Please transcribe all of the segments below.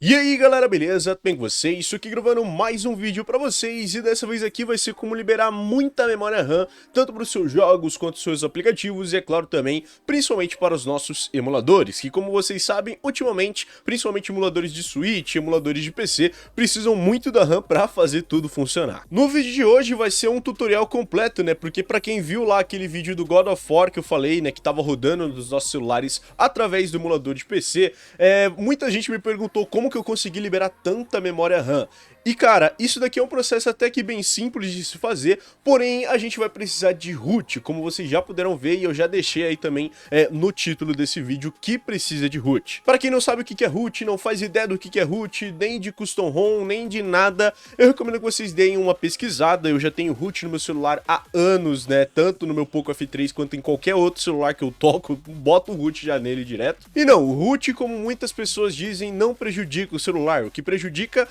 E aí galera, beleza? Tudo bem com vocês? Estou aqui gravando mais um vídeo pra vocês e dessa vez aqui vai ser como liberar muita memória RAM, tanto para os seus jogos quanto os seus aplicativos e é claro também, principalmente para os nossos emuladores, que como vocês sabem, ultimamente, principalmente emuladores de Switch, emuladores de PC, precisam muito da RAM para fazer tudo funcionar. No vídeo de hoje vai ser um tutorial completo, né? Porque para quem viu lá aquele vídeo do God of War que eu falei, né, que tava rodando nos nossos celulares através do emulador de PC, muita gente me perguntou como que eu consegui liberar tanta memória RAM. E cara, isso daqui é um processo até que bem simples de se fazer, porém a gente vai precisar de root, como vocês já puderam ver e eu já deixei aí também no título desse vídeo que precisa de root. Para quem não sabe o que é root, não faz ideia do que é root, nem de custom ROM, nem de nada, eu recomendo que vocês deem uma pesquisada. Eu já tenho root no meu celular há anos, né, tanto no meu Poco F3 quanto em qualquer outro celular que eu toco, boto o root já nele direto. E não, o root, como muitas pessoas dizem, não prejudica o celular. O que prejudica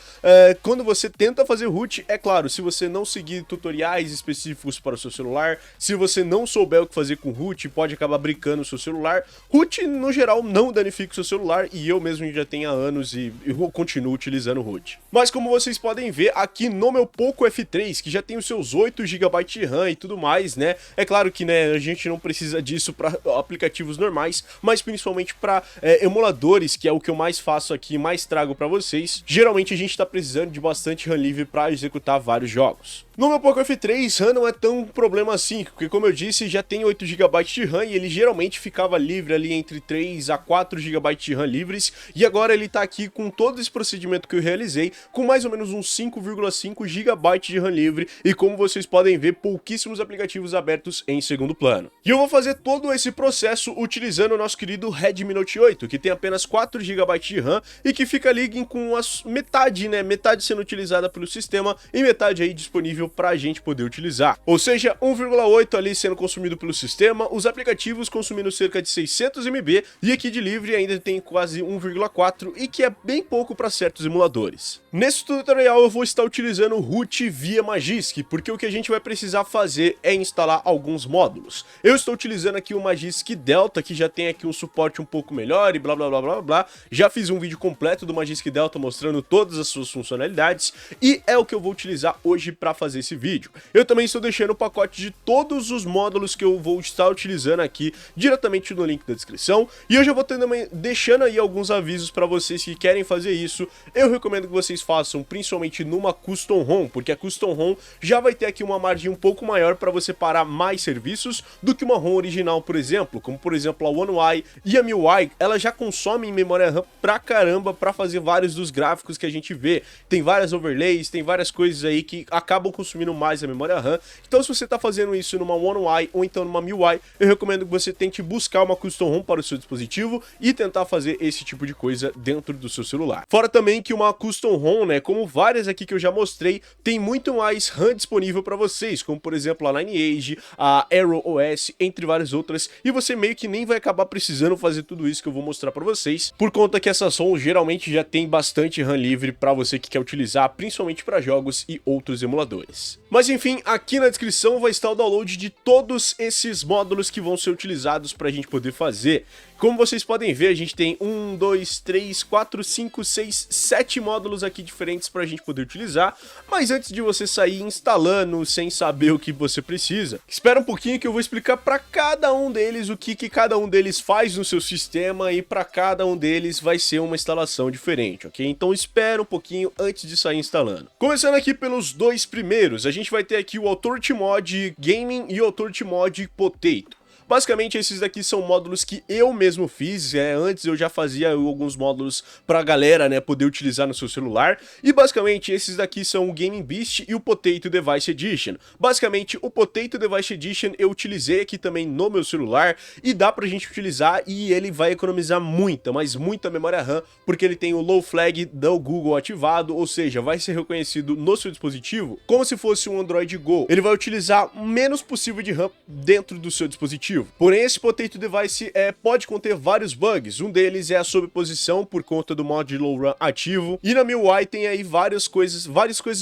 quando você tenta fazer root, é claro, se você não seguir tutoriais específicos para o seu celular, se você não souber o que fazer com root, pode acabar brincando o seu celular. Root, no geral, não danifica o seu celular e eu mesmo já tenho há anos e eu continuo utilizando root. Mas como vocês podem ver aqui no meu Poco F3, que já tem os seus 8 GB de RAM e tudo mais, né, é claro que né, a gente não precisa disso para aplicativos normais, mas principalmente para emuladores, que é o que eu mais faço aqui, mais trago para vocês. Geralmente a gente está precisando de bastante RAM livre para executar vários jogos. No meu Poco F3, RAM não é tão problema assim, porque como eu disse, já tem 8 GB de RAM e ele geralmente ficava livre ali entre 3 a 4 GB de RAM livres, e agora ele tá aqui com todo esse procedimento que eu realizei, com mais ou menos uns 5,5 GB de RAM livre, e como vocês podem ver, pouquíssimos aplicativos abertos em segundo plano. E eu vou fazer todo esse processo utilizando o nosso querido Redmi Note 8, que tem apenas 4 GB de RAM e que fica ali com metade, né, metade sendo utilizada pelo sistema e metade aí disponível para a gente poder utilizar. Ou seja, 1,8 ali sendo consumido pelo sistema, os aplicativos consumindo cerca de 600 MB e aqui de livre ainda tem quase 1,4 e que é bem pouco para certos emuladores. Nesse tutorial eu vou estar utilizando o root via Magisk, porque o que a gente vai precisar fazer é instalar alguns módulos. Eu estou utilizando aqui o Magisk Delta, que já tem aqui um suporte um pouco melhor e blá blá blá blá blá. Já fiz um vídeo completo do Magisk Delta mostrando todas as suas funcionalidades e é o que eu vou utilizar hoje para fazer esse vídeo. Eu também estou deixando o pacote de todos os módulos que eu vou estar utilizando aqui diretamente no link da descrição, e eu já vou também deixando aí alguns avisos para vocês que querem fazer isso. Eu recomendo que vocês façam principalmente numa custom ROM, porque a custom ROM já vai ter aqui uma margem um pouco maior para você parar mais serviços do que uma ROM original, por exemplo, como por exemplo a One UI e a MIUI, ela já consomem memória RAM pra caramba para fazer vários dos gráficos que a gente vê. Tem várias overlays, tem várias coisas aí que acabam consumindo mais a memória RAM. Então se você está fazendo isso numa One UI ou então numa MIUI, eu recomendo que você tente buscar uma custom ROM para o seu dispositivo e tentar fazer esse tipo de coisa dentro do seu celular. Fora também que uma custom ROM, né, como várias aqui que eu já mostrei, tem muito mais RAM disponível para vocês, como por exemplo a Lineage, a Aero OS, entre várias outras, e você meio que nem vai acabar precisando fazer tudo isso que eu vou mostrar para vocês, por conta que essas ROMs geralmente já tem bastante RAM livre para você que quer utilizar, principalmente para jogos e outros emuladores. Mas enfim, aqui na descrição vai estar o download de todos esses módulos que vão ser utilizados para a gente poder fazer. Como vocês podem ver, a gente tem 1, 2, 3, 4, 5, 6, 7 módulos aqui diferentes para a gente poder utilizar, mas antes de você sair instalando sem saber o que você precisa, espera um pouquinho que eu vou explicar para cada um deles o que cada um deles faz no seu sistema e para cada um deles vai ser uma instalação diferente, ok? Então espera um pouquinho antes de sair instalando. Começando aqui pelos dois primeiros, a gente vai ter aqui o Authority Mod Gaming e o Authority Mod Potato. Basicamente esses daqui são módulos que eu mesmo fiz, antes eu já fazia alguns módulos pra galera, né, poder utilizar no seu celular, e basicamente esses daqui são o Gaming Beast e o Potato Device Edition. Basicamente o Potato Device Edition eu utilizei aqui também no meu celular, e dá pra gente utilizar e ele vai economizar muita, mas muita memória RAM, porque ele tem o Low Flag do Google ativado, ou seja, vai ser reconhecido no seu dispositivo como se fosse um Android Go. Ele vai utilizar o menos possível de RAM dentro do seu dispositivo. Porém, esse Potato Device pode conter vários bugs, um deles é a sobreposição por conta do mod Low Run ativo, e na MIUI tem aí várias coisas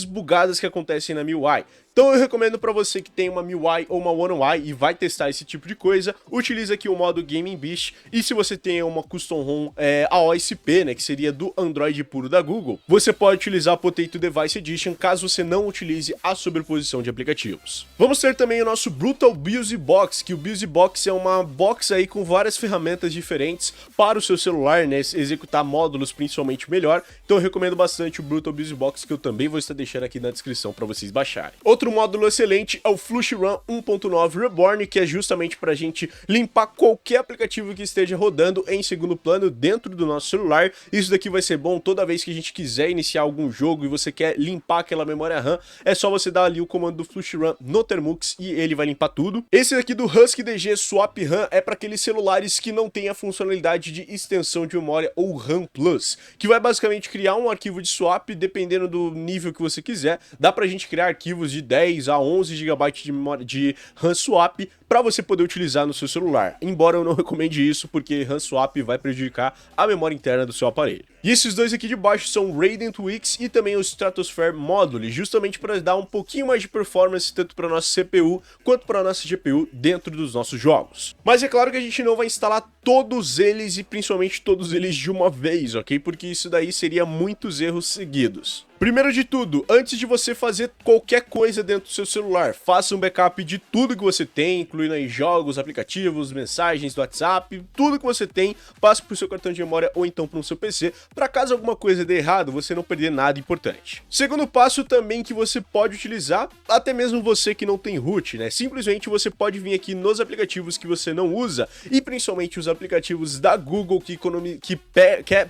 bugadas que acontecem na MIUI. Então eu recomendo para você que tem uma MIUI ou uma One UI e vai testar esse tipo de coisa, utiliza aqui o modo Gaming Beast, e se você tem uma Custom ROM AOSP, né, que seria do Android puro da Google, você pode utilizar a Potato Device Edition caso você não utilize a sobreposição de aplicativos. Vamos ter também o nosso Brutal BIOS Box, que o BIOS Box é uma box aí com várias ferramentas diferentes para o seu celular, né, executar módulos principalmente melhor. Então eu recomendo bastante o Brutal BIOS Box, que eu também vou estar deixando aqui na descrição para vocês baixarem. Outro módulo excelente é o Flush Run 1.9 Reborn, que é justamente para a gente limpar qualquer aplicativo que esteja rodando em segundo plano dentro do nosso celular. Isso daqui vai ser bom toda vez que a gente quiser iniciar algum jogo e você quer limpar aquela memória RAM, é só você dar ali o comando do Flush Run no Termux e ele vai limpar tudo. Esse daqui do Husky DG Swap RAM é para aqueles celulares que não tem a funcionalidade de extensão de memória ou RAM Plus, que vai basicamente criar um arquivo de swap dependendo do nível que você quiser. Dá pra gente criar arquivos de 10 a 11 GB de memória de RAM swap para você poder utilizar no seu celular, embora eu não recomende isso porque RAM swap vai prejudicar a memória interna do seu aparelho. E esses dois aqui de baixo são o Radeon Twix e também o Stratosphere Module, justamente para dar um pouquinho mais de performance tanto para nossa CPU quanto para nossa GPU dentro dos nossos jogos. Mas é claro que a gente não vai instalar todos eles e principalmente todos eles de uma vez, ok? Porque isso daí seria muitos erros seguidos. Primeiro de tudo, antes de você fazer qualquer coisa dentro do seu celular, faça um backup de tudo que você tem, incluindo aí jogos, aplicativos, mensagens do WhatsApp, tudo que você tem, passe para o seu cartão de memória ou então para o seu PC, para caso alguma coisa dê errado, você não perder nada importante. Segundo passo também que você pode utilizar, até mesmo você que não tem root, né? Simplesmente você pode vir aqui nos aplicativos que você não usa, e principalmente os aplicativos da Google que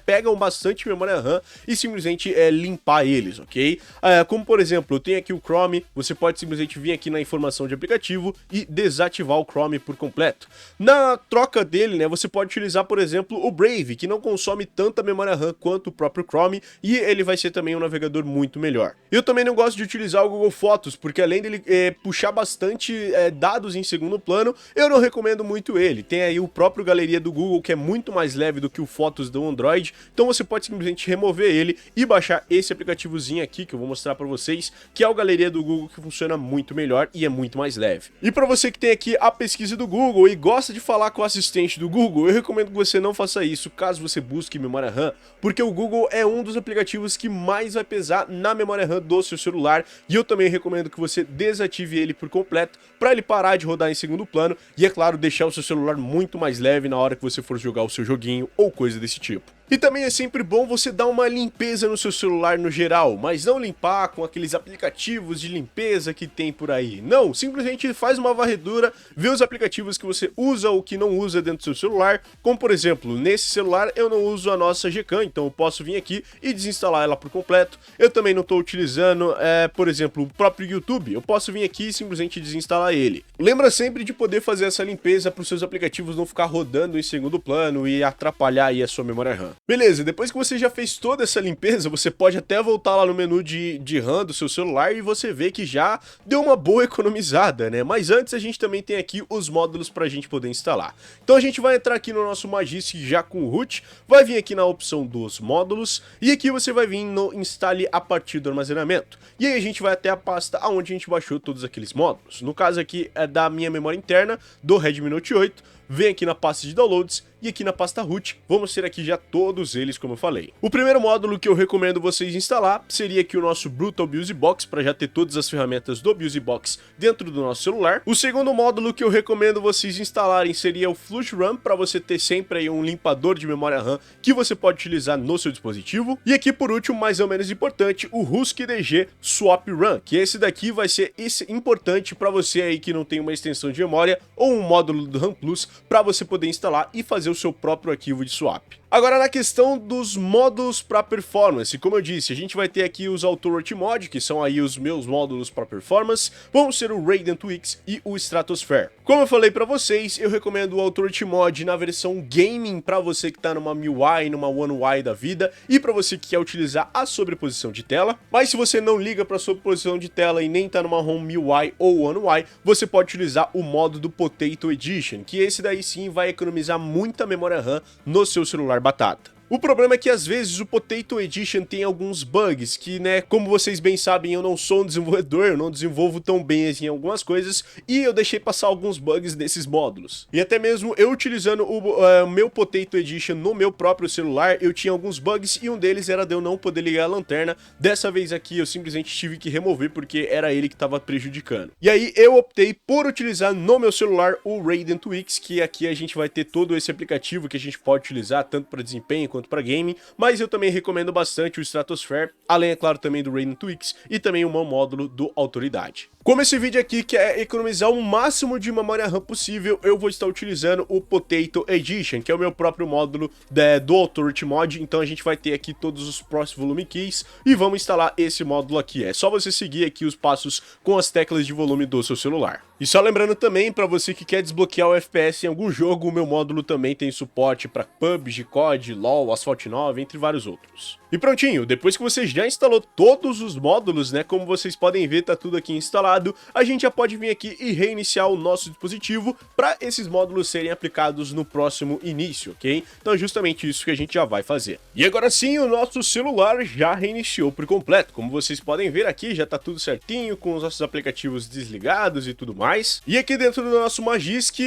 pegam bastante memória RAM e simplesmente limpar eles, ok? Como por exemplo, eu tenho aqui o Chrome, você pode simplesmente vir aqui na informação de aplicativo e desativar o Chrome por completo. Na troca dele, né, você pode utilizar, por exemplo, o Brave, que não consome tanta memória RAM quanto o próprio Chrome, e ele vai ser também um navegador muito melhor. Eu também não gosto de utilizar o Google Fotos, porque além dele puxar bastante dados em segundo plano, eu não recomendo muito ele. Tem aí o próprio Galeria do Google, que é muito mais leve do que o Fotos do Android, então você pode simplesmente remover ele e baixar esse aplicativozinho aqui, que eu vou mostrar para vocês, que é o Galeria do Google, que funciona muito melhor e é muito mais leve. E para você que tem aqui a pesquisa do Google e gosta de falar com o assistente do Google, eu recomendo que você não faça isso caso você busque memória RAM, porque o Google é um dos aplicativos que mais vai pesar na memória RAM do seu celular, e eu também recomendo que você desative ele por completo para ele parar de rodar em segundo plano e, é claro, deixar o seu celular muito mais leve na hora que você for jogar o seu joguinho ou coisa desse tipo. E também é sempre bom você dar uma limpeza no seu celular no geral, mas não limpar com aqueles aplicativos de limpeza que tem por aí. Não, simplesmente faz uma varredura, vê os aplicativos que você usa ou que não usa dentro do seu celular, como por exemplo, nesse celular eu não uso a nossa Gcam, então eu posso vir aqui e desinstalar ela por completo. Eu também não estou utilizando, por exemplo, o próprio YouTube, eu posso vir aqui e simplesmente desinstalar ele. Lembra sempre de poder fazer essa limpeza para os seus aplicativos não ficar rodando em segundo plano e atrapalhar aí a sua memória RAM. Beleza, depois que você já fez toda essa limpeza, você pode até voltar lá no menu de RAM do seu celular e você vê que já deu uma boa economizada, né? Mas antes a gente também tem aqui os módulos para a gente poder instalar. Então a gente vai entrar aqui no nosso Magisk já com o root, vai vir aqui na opção dos módulos e aqui você vai vir no instale a partir do armazenamento. E aí a gente vai até a pasta onde a gente baixou todos aqueles módulos. No caso aqui é da minha memória interna, do Redmi Note 8, vem aqui na pasta de downloads e aqui na pasta root, vamos ter aqui já todos eles, como eu falei. O primeiro módulo que eu recomendo vocês instalar seria aqui o nosso Brutal BIOS Box, para já ter todas as ferramentas do BIOS Box dentro do nosso celular. O segundo módulo que eu recomendo vocês instalarem seria o Flush Run, para você ter sempre aí um limpador de memória RAM que você pode utilizar no seu dispositivo. E aqui por último, mais ou menos importante, o Husky DG Swap Run, que esse daqui vai ser importante para você aí que não tem uma extensão de memória ou um módulo do RAM Plus, para você poder instalar e fazer o seu próprio arquivo de swap. Agora, na questão dos módulos para performance, como eu disse, a gente vai ter aqui os Authority Mod, que são aí os meus módulos para performance, vão ser o Radeon Twix e o Stratosphere. Como eu falei para vocês, eu recomendo o Authority Mod na versão gaming para você que está numa MIUI, numa One UI da vida, e para você que quer utilizar a sobreposição de tela. Mas se você não liga para sobreposição de tela e nem está numa Home MIUI ou One UI, você pode utilizar o modo do Potato Edition, que esse daí sim vai economizar muita memória RAM no seu celular batata. O problema é que às vezes o Potato Edition tem alguns bugs que, né, como vocês bem sabem, eu não sou um desenvolvedor, eu não desenvolvo tão bem assim algumas coisas, e eu deixei passar alguns bugs nesses módulos. E até mesmo eu utilizando o meu Potato Edition no meu próprio celular, eu tinha alguns bugs e um deles era de eu não poder ligar a lanterna. Dessa vez aqui eu simplesmente tive que remover porque era ele que estava prejudicando. E aí eu optei por utilizar no meu celular o Raiden Twix, que aqui a gente vai ter todo esse aplicativo que a gente pode utilizar tanto para desempenho quanto para gaming, mas eu também recomendo bastante o Stratosphere, além, é claro, também do Raiden Twix e também o meu módulo do Autoridade. Como esse vídeo aqui quer economizar o máximo de memória RAM possível, eu vou estar utilizando o Potato Edition, que é o meu próprio módulo do Authority Mod. Então a gente vai ter aqui todos os Process Volume Keys e vamos instalar esse módulo aqui. É só você seguir aqui os passos com as teclas de volume do seu celular. E só lembrando também, para você que quer desbloquear o FPS em algum jogo, o meu módulo também tem suporte para PUBG, COD, LoL, Asphalt 9, entre vários outros. E prontinho, depois que você já instalou todos os módulos, né, como vocês podem ver, tá tudo aqui instalado, a gente já pode vir aqui e reiniciar o nosso dispositivo para esses módulos serem aplicados no próximo início, ok? Então é justamente isso que a gente já vai fazer. E agora sim, o nosso celular já reiniciou por completo. Como vocês podem ver aqui, já tá tudo certinho, com os nossos aplicativos desligados e tudo mais. E aqui dentro do nosso Magisk,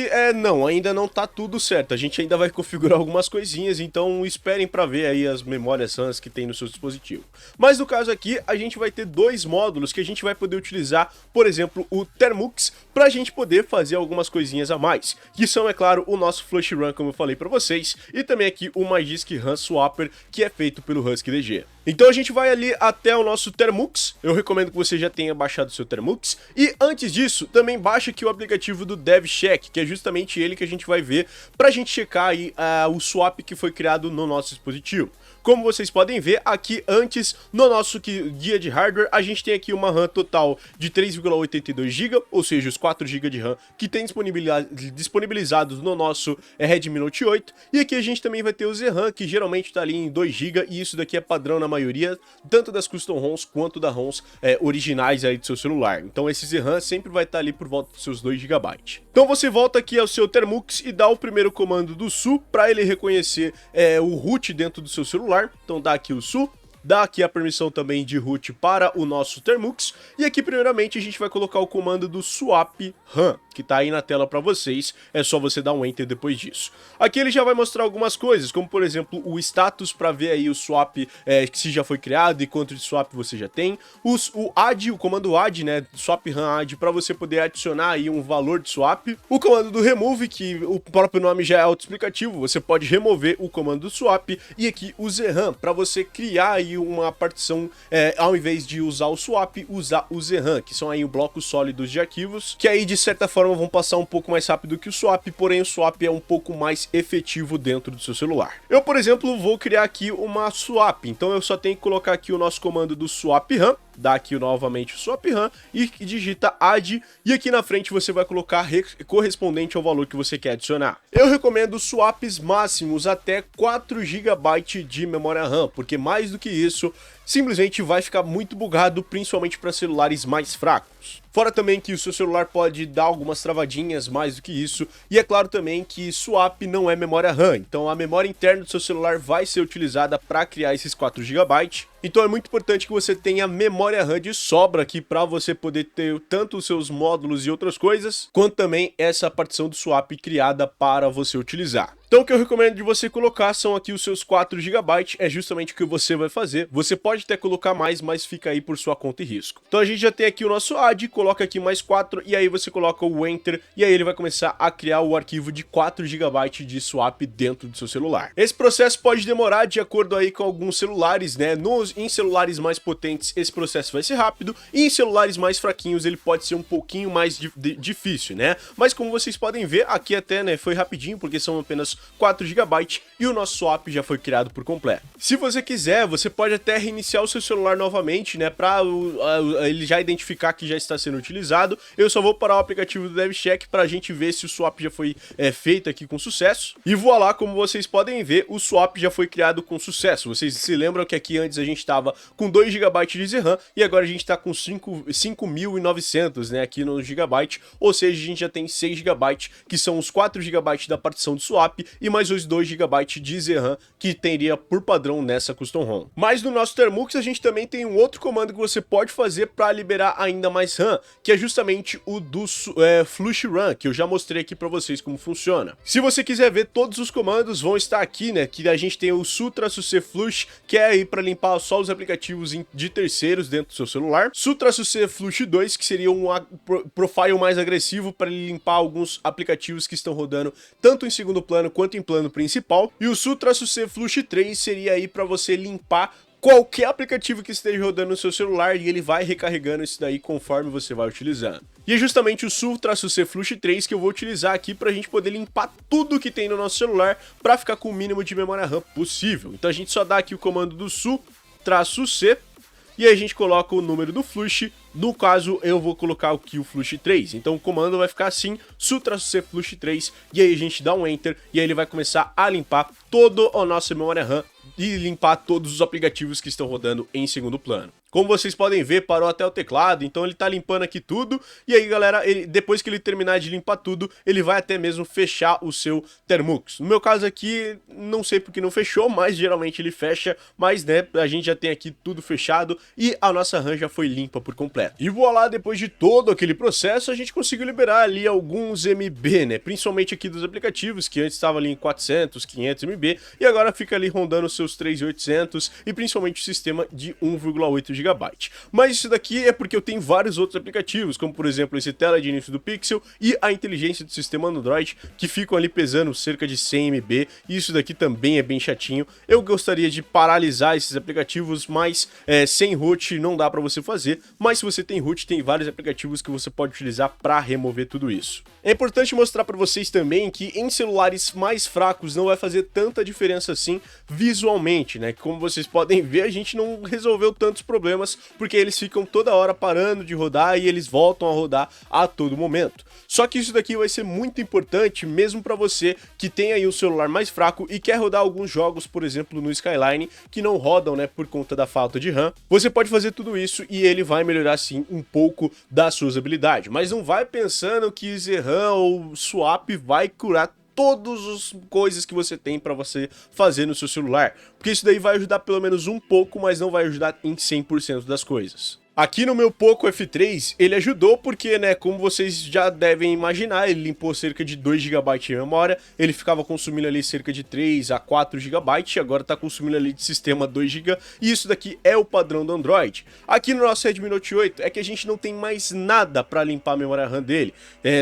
ainda não tá tudo certo. A gente ainda vai configurar algumas coisinhas, então esperem para ver aí as memórias RAM que tem no seu dispositivo. Mas no caso aqui, a gente vai ter dois módulos que a gente vai poder utilizar, por exemplo, o Thermux, para a gente poder fazer algumas coisinhas a mais, que são, é claro, o nosso Flush RAM, como eu falei para vocês, e também aqui o Magisk RAM Swapper, que é feito pelo Husky DG. Então a gente vai ali até o nosso Thermux, eu recomendo que você já tenha baixado o seu Thermux, e antes disso, também baixa aqui o aplicativo do DevCheck, que é justamente ele que a gente vai ver para a gente checar aí o swap que foi criado no nosso dispositivo. Como vocês podem ver, aqui antes, no nosso guia de hardware, a gente tem aqui uma RAM total de 3,82 GB, ou seja, os 4 GB de RAM que tem disponibilizados no nosso Redmi Note 8, e aqui a gente também vai ter o ZRAM, que geralmente está ali em 2 GB, e isso daqui é padrão na maioria, tanto das custom ROMs quanto das ROMs originais aí do seu celular. Então esse ZRAM sempre vai estar ali por volta dos seus 2 GB. Então você volta aqui ao seu Thermux e dá o primeiro comando do SU para ele reconhecer o root dentro do seu celular. Então dá aqui o SU, dá aqui a permissão também de root para o nosso Thermux, e aqui primeiramente a gente vai colocar o comando do swap RAM, que tá aí na tela para vocês, é só você dar um enter depois disso. Aqui ele já vai mostrar algumas coisas, como por exemplo o status para ver aí o swap que se já foi criado e quanto de swap você já tem, o add, o comando add, né, swap RAM add, para você poder adicionar aí um valor de swap, o comando do remove, que o próprio nome já é autoexplicativo, você pode remover o comando do swap, e aqui o ZRAM, para você criar aí uma partição, ao invés de usar o swap, usar o ZRAM, que são aí blocos sólidos de arquivos, que aí de certa forma vão passar um pouco mais rápido que o swap, porém o swap é um pouco mais efetivo dentro do seu celular. Eu, por exemplo, vou criar aqui uma swap, então eu só tenho que colocar aqui o nosso comando do swap RAM, dá aqui novamente o swap RAM e digita add, e aqui na frente você vai colocar correspondente ao valor que você quer adicionar. Eu recomendo swaps máximos até 4 GB de memória RAM, porque mais do que isso simplesmente vai ficar muito bugado, principalmente para celulares mais fracos. Fora também que o seu celular pode dar algumas travadinhas mais do que isso, e é claro também que swap não é memória RAM, então a memória interna do seu celular vai ser utilizada para criar esses 4 GB, então é muito importante que você tenha memória RAM de sobra aqui para você poder ter tanto os seus módulos e outras coisas, quanto também essa partição do swap criada para você utilizar. Então o que eu recomendo de você colocar são aqui os seus 4 GB, é justamente o que você vai fazer. Você pode até colocar mais, mas fica aí por sua conta e risco. Então a gente já tem aqui o nosso add, coloca aqui mais 4, e aí você coloca o enter, e aí ele vai começar a criar o arquivo de 4 GB de swap dentro do seu celular. Esse processo pode demorar de acordo aí com alguns celulares, né? Em celulares mais potentes esse processo vai ser rápido, e em celulares mais fraquinhos ele pode ser um pouquinho mais difícil, né? Mas como vocês podem ver, aqui até, né, foi rapidinho, porque são apenas 4 GB e o nosso swap já foi criado por completo. Se você quiser, você pode até reiniciar o seu celular novamente, né, para ele já identificar que já está sendo utilizado. Eu só vou parar o aplicativo do DevCheck para a gente ver se o swap já foi feito aqui com sucesso. E voilá, como vocês podem ver, o swap já foi criado com sucesso. Vocês se lembram que aqui antes a gente estava com 2 GB de ZRAM e agora a gente está com 5.900, né, aqui no gigabyte, ou seja, a gente já tem 6 GB, que são os 4 GB da partição do swap, e mais os 2 GB de ZRAM que teria por padrão nessa Custom ROM. Mas no nosso Termux a gente também tem um outro comando que você pode fazer para liberar ainda mais RAM, que é justamente o do Flush Run, que eu já mostrei aqui para vocês como funciona. Se você quiser ver todos os comandos, vão estar aqui, né, que a gente tem o Su-C Flush, que é aí para limpar só os aplicativos de terceiros dentro do seu celular, Su-C Flush 2, que seria um profile mais agressivo para limpar alguns aplicativos que estão rodando tanto em segundo plano quanto em plano principal, e o Su-C Flush 3 seria aí para você limpar qualquer aplicativo que esteja rodando no seu celular e ele vai recarregando isso daí conforme você vai utilizando. E é justamente o Su-C Flush 3 que eu vou utilizar aqui para a gente poder limpar tudo que tem no nosso celular para ficar com o mínimo de memória RAM possível. Então a gente só dá aqui o comando do Su-C e aí a gente coloca o número do flush. No caso, eu vou colocar aqui o flush 3. Então o comando vai ficar assim, Su-C Flush 3, e aí a gente dá um Enter, e aí ele vai começar a limpar toda a nossa memória RAM e limpar todos os aplicativos que estão rodando em segundo plano. Como vocês podem ver, parou até o teclado, então ele tá limpando aqui tudo, e aí galera, depois que ele terminar de limpar tudo, ele vai até mesmo fechar o seu Termux. No meu caso aqui, não sei porque não fechou, mas geralmente ele fecha, mas né, a gente já tem aqui tudo fechado e a nossa RAM já foi limpa por completo. E voilá, depois de todo aquele processo, a gente conseguiu liberar ali alguns MB, né, principalmente aqui dos aplicativos, que antes estava ali em 400, 500 MB, e agora fica ali rondando os seus 3.800, e principalmente o sistema de 1,8 GB. Mas isso daqui é porque eu tenho vários outros aplicativos, como por exemplo esse tela de início do Pixel e a inteligência do sistema Android, que ficam ali pesando cerca de 100 MB, e isso daqui também é bem chatinho. Eu gostaria de paralisar esses aplicativos, mas sem root não dá para você fazer, mas se você tem root, tem vários aplicativos que você pode utilizar para remover tudo isso. É importante mostrar para vocês também que em celulares mais fracos não vai fazer tanta diferença assim visualmente, né? Como vocês podem ver, a gente não resolveu tantos problemas, porque eles ficam toda hora parando de rodar e eles voltam a rodar a todo momento. Só que isso daqui vai ser muito importante mesmo para você que tem aí um celular mais fraco e quer rodar alguns jogos, por exemplo, no Skyline, que não rodam, né, por conta da falta de RAM. Você pode fazer tudo isso e ele vai melhorar sim um pouco da sua usabilidade, mas não vai pensando que ZRAM ou swap vai curar todas as coisas que você tem para você fazer no seu celular, porque isso daí vai ajudar pelo menos um pouco, mas não vai ajudar em 100% das coisas. Aqui no meu Poco F3, ele ajudou porque, né, como vocês já devem imaginar, ele limpou cerca de 2 GB de memória, ele ficava consumindo ali cerca de 3 a 4 GB, e agora tá consumindo ali de sistema 2 GB, e isso daqui é o padrão do Android. Aqui no nosso Redmi Note 8 é que a gente não tem mais nada para limpar a memória RAM dele,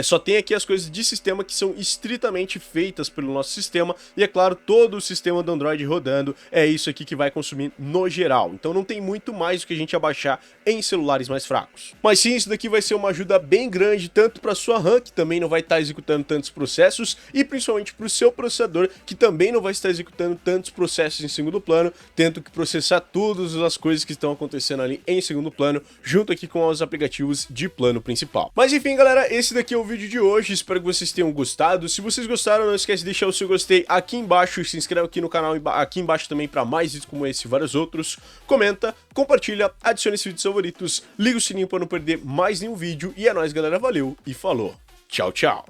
só tem aqui as coisas de sistema que são estritamente feitas pelo nosso sistema, e é claro, todo o sistema do Android rodando é isso aqui que vai consumir no geral, então não tem muito mais o que a gente abaixar em celulares mais fracos. Mas sim, isso daqui vai ser uma ajuda bem grande, tanto para sua RAM, que também não vai estar executando tantos processos, e principalmente para o seu processador, que também não vai estar executando tantos processos em segundo plano, tendo que processar todas as coisas que estão acontecendo ali em segundo plano, junto aqui com os aplicativos de plano principal. Mas enfim, galera, esse daqui é o vídeo de hoje, espero que vocês tenham gostado. Se vocês gostaram, não esquece de deixar o seu gostei aqui embaixo, se inscreve aqui no canal aqui embaixo também para mais vídeos como esse e vários outros, comenta, compartilha, adicione esse vídeo favorito, liga o sininho para não perder mais nenhum vídeo, e é nóis galera, valeu e falou, tchau, tchau.